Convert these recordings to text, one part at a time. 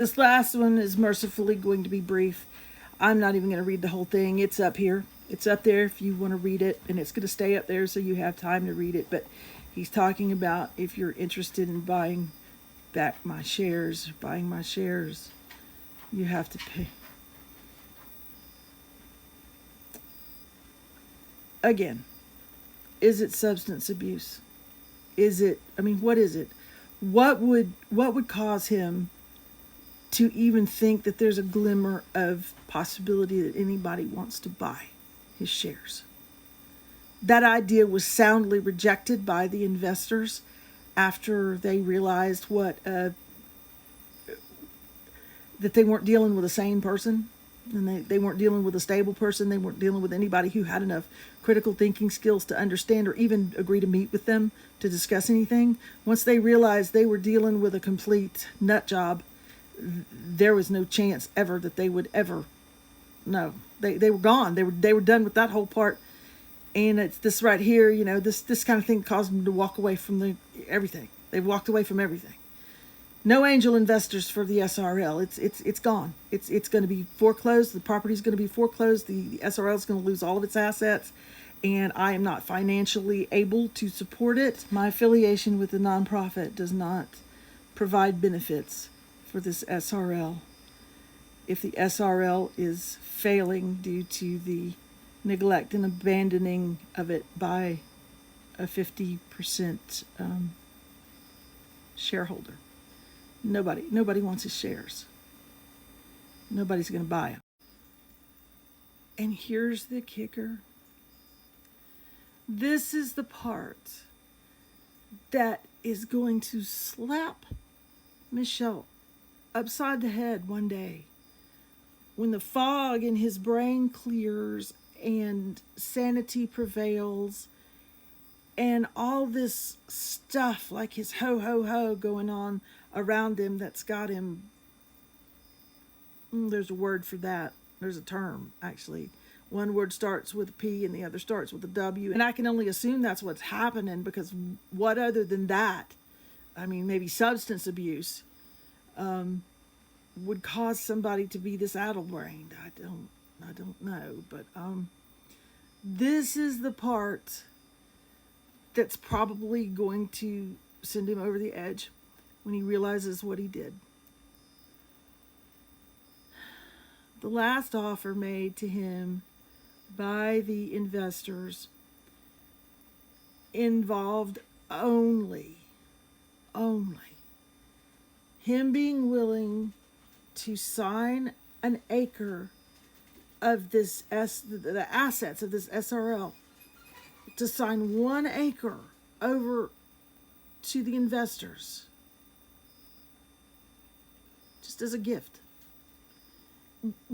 This last one is mercifully going to be brief. I'm not even going to read the whole thing. It's up here. It's up there if you want to read it, and it's going to stay up there so you have time to read it. But he's talking about if you're interested in buying back my shares, you have to pay. Again, is it substance abuse? What is it? What would cause him to even think that there's a glimmer of possibility that anybody wants to buy his shares? That idea was soundly rejected by the investors after they realized that they weren't dealing with a sane person, and they weren't dealing with a stable person. They weren't dealing with anybody who had enough critical thinking skills to understand or even agree to meet with them to discuss anything. Once they realized they were dealing with a complete nut job, there was no chance ever that they would ever. No, they were gone. They were done with that whole part. And it's this right here, this kind of thing caused them to walk away from everything. They've walked away from everything. No angel investors for the SRL. It's gone. It's going to be foreclosed. The property's going to be foreclosed. The SRL is going to lose all of its assets, and I am not financially able to support it. My affiliation with the nonprofit does not provide benefits for this SRL. If the SRL is failing due to the neglect and abandoning of it by a 50% shareholder. Nobody wants his shares. Nobody's going to buy them. And here's the kicker. This is the part that is going to slap Michelle upside the head one day when the fog in his brain clears and sanity prevails and all this stuff like his ho going on around him that's got him. There's a word for that. There's a term, actually. One word starts with a P and the other starts with a W. And I can only assume that's what's happening, because what other than that, maybe substance abuse, would cause somebody to be this addle-brained. I don't know. But this is the part that's probably going to send him over the edge when he realizes what he did. The last offer made to him by the investors involved only him being willing to sign an acre of the assets of this SRL, to sign 1 acre over to the investors, just as a gift.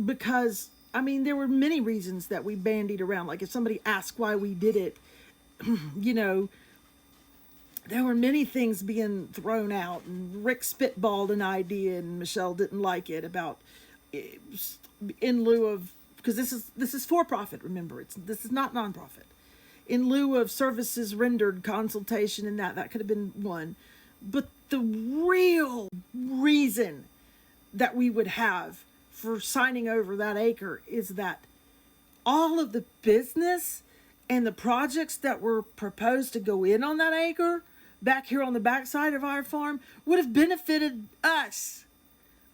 Because, there were many reasons that we bandied around. Like if somebody asked why we did it, there were many things being thrown out, and Rick spitballed an idea and Michelle didn't like it, about in lieu of, because this is for profit, remember, this is not nonprofit. In lieu of services rendered, consultation, and that could have been one. But the real reason that we would have for signing over that acre is that all of the business and the projects that were proposed to go in on that acre back here on the backside of our farm would have benefited us.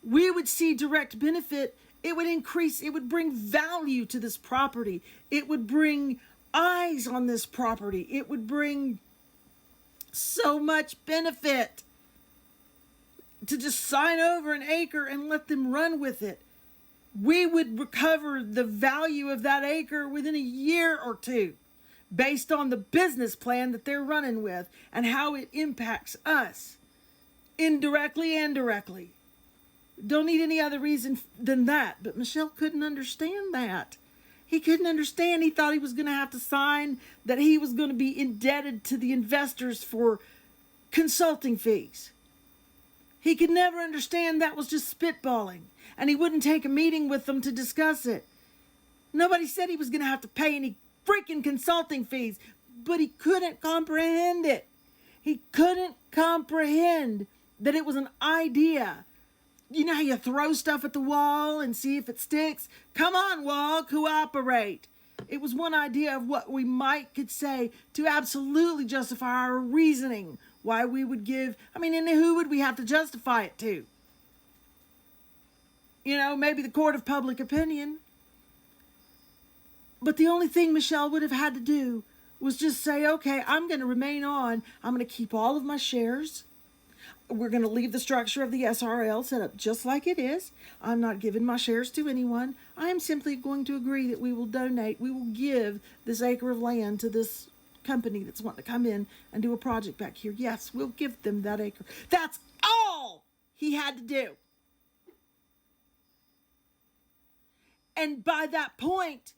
We would see direct benefit. It would increase, it would bring value to this property. It would bring eyes on this property. It would bring so much benefit to just sign over an acre and let them run with it. We would recover the value of that acre within a year or two, based on the business plan that they're running with and how it impacts us, indirectly and directly. Don't need any other reason than that. But Michelle couldn't understand that. He couldn't understand. He thought he was going to have to sign that he was going to be indebted to the investors for consulting fees. He could never understand that was just spitballing, and he wouldn't take a meeting with them to discuss it. Nobody said he was going to have to pay any freaking consulting fees, but he couldn't comprehend it. He couldn't comprehend that it was an idea you know how you throw stuff at the wall and see if it sticks? Come on, wall, cooperate. It was one idea of what we could say to absolutely justify our reasoning why we would give. I mean, and who would we have to justify it to? You know, maybe the court of public opinion. But the only thing Michelle would have had to do was just say, okay, I'm going to remain on. I'm going to keep all of my shares. We're going to leave the structure of the SRL set up just like it is. I'm not giving my shares to anyone. I am simply going to agree that we will give this acre of land to this company that's wanting to come in and do a project back here. Yes, we'll give them that acre. That's all he had to do. And by that point,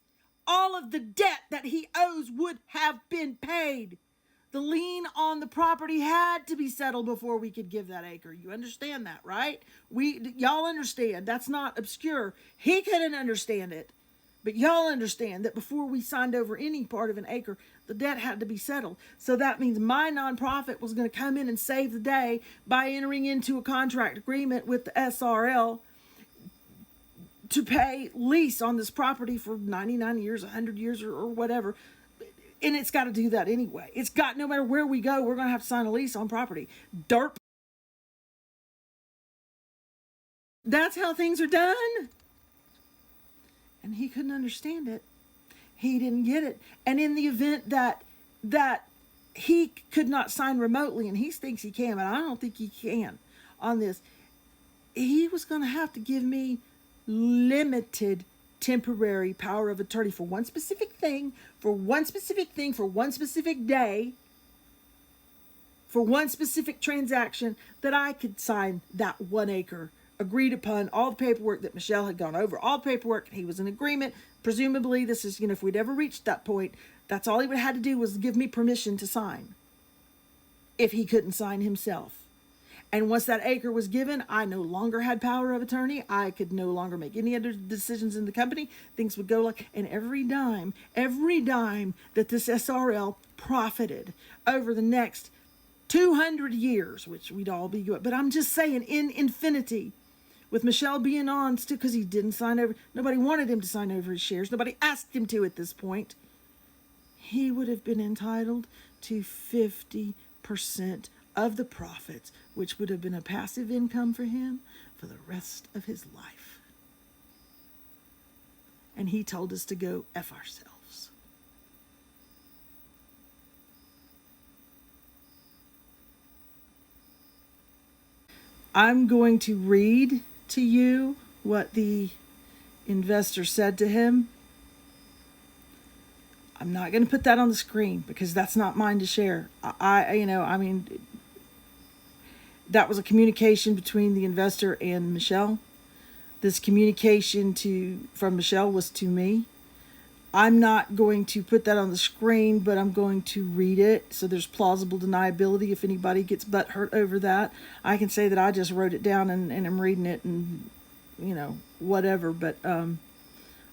all of the debt that he owes would have been paid. The lien on the property had to be settled before we could give that acre. You understand that, right? Y'all understand. That's not obscure. He couldn't understand it. But y'all understand that before we signed over any part of an acre, the debt had to be settled. So that means my nonprofit was going to come in and save the day by entering into a contract agreement with the SRL to pay lease on this property for 99 years, 100 years, or whatever. And it's got to do that anyway. No matter where we go, we're going to have to sign a lease on property. Derp. That's how things are done. And he couldn't understand it. He didn't get it. And in the event that he could not sign remotely, and he thinks he can, but I don't think he can on this, he was going to have to give me limited temporary power of attorney for one specific thing, for one specific day, for one specific transaction, that I could sign that 1 acre, agreed upon, all the paperwork that Michelle had gone over, all the paperwork, he was in agreement. Presumably, this is, if we'd ever reached that point, that's all he would have had to do was give me permission to sign, if he couldn't sign himself. And once that acre was given, I no longer had power of attorney. I could no longer make any other decisions in the company. Things would go like, and every dime that this SRL profited over the next 200 years, which we'd all be good. But I'm just saying, in infinity, with Michelle being on still, because he didn't sign over, nobody wanted him to sign over his shares. Nobody asked him to at this point. He would have been entitled to 50% of the profits, which would have been a passive income for him for the rest of his life. And he told us to go F ourselves. I'm going to read to you what the investor said to him. I'm not going to put that on the screen because that's not mine to share. That was a communication between the investor and Michelle. This communication from Michelle was to me. I'm not going to put that on the screen, but I'm going to read it. So there's plausible deniability. If anybody gets butt hurt over that, I can say that I just wrote it down and I'm reading it and, whatever. But I am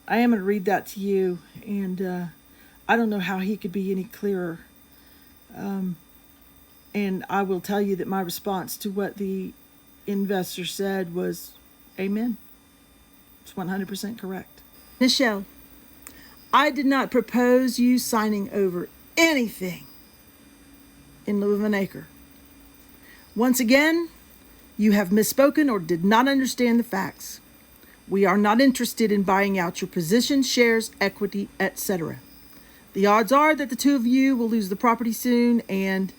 going to read that to you. And I don't know how he could be any clearer. And I will tell you that my response to what the investor said was, amen. It's 100% correct. Michelle, I did not propose you signing over anything in lieu of an acre. Once again, you have misspoken or did not understand the facts. We are not interested in buying out your position, shares, equity, etc. The odds are that the two of you will lose the property soon, and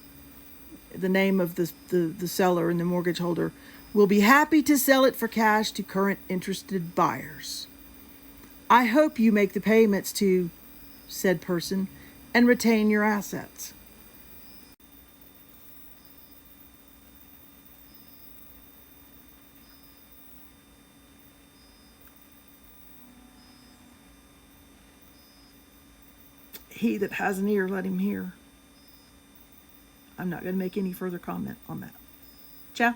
the name of the seller and the mortgage holder will be happy to sell it for cash to current interested buyers. I hope you make the payments to said person and retain your assets. He that has an ear, let him hear. I'm not going to make any further comment on that. Ciao.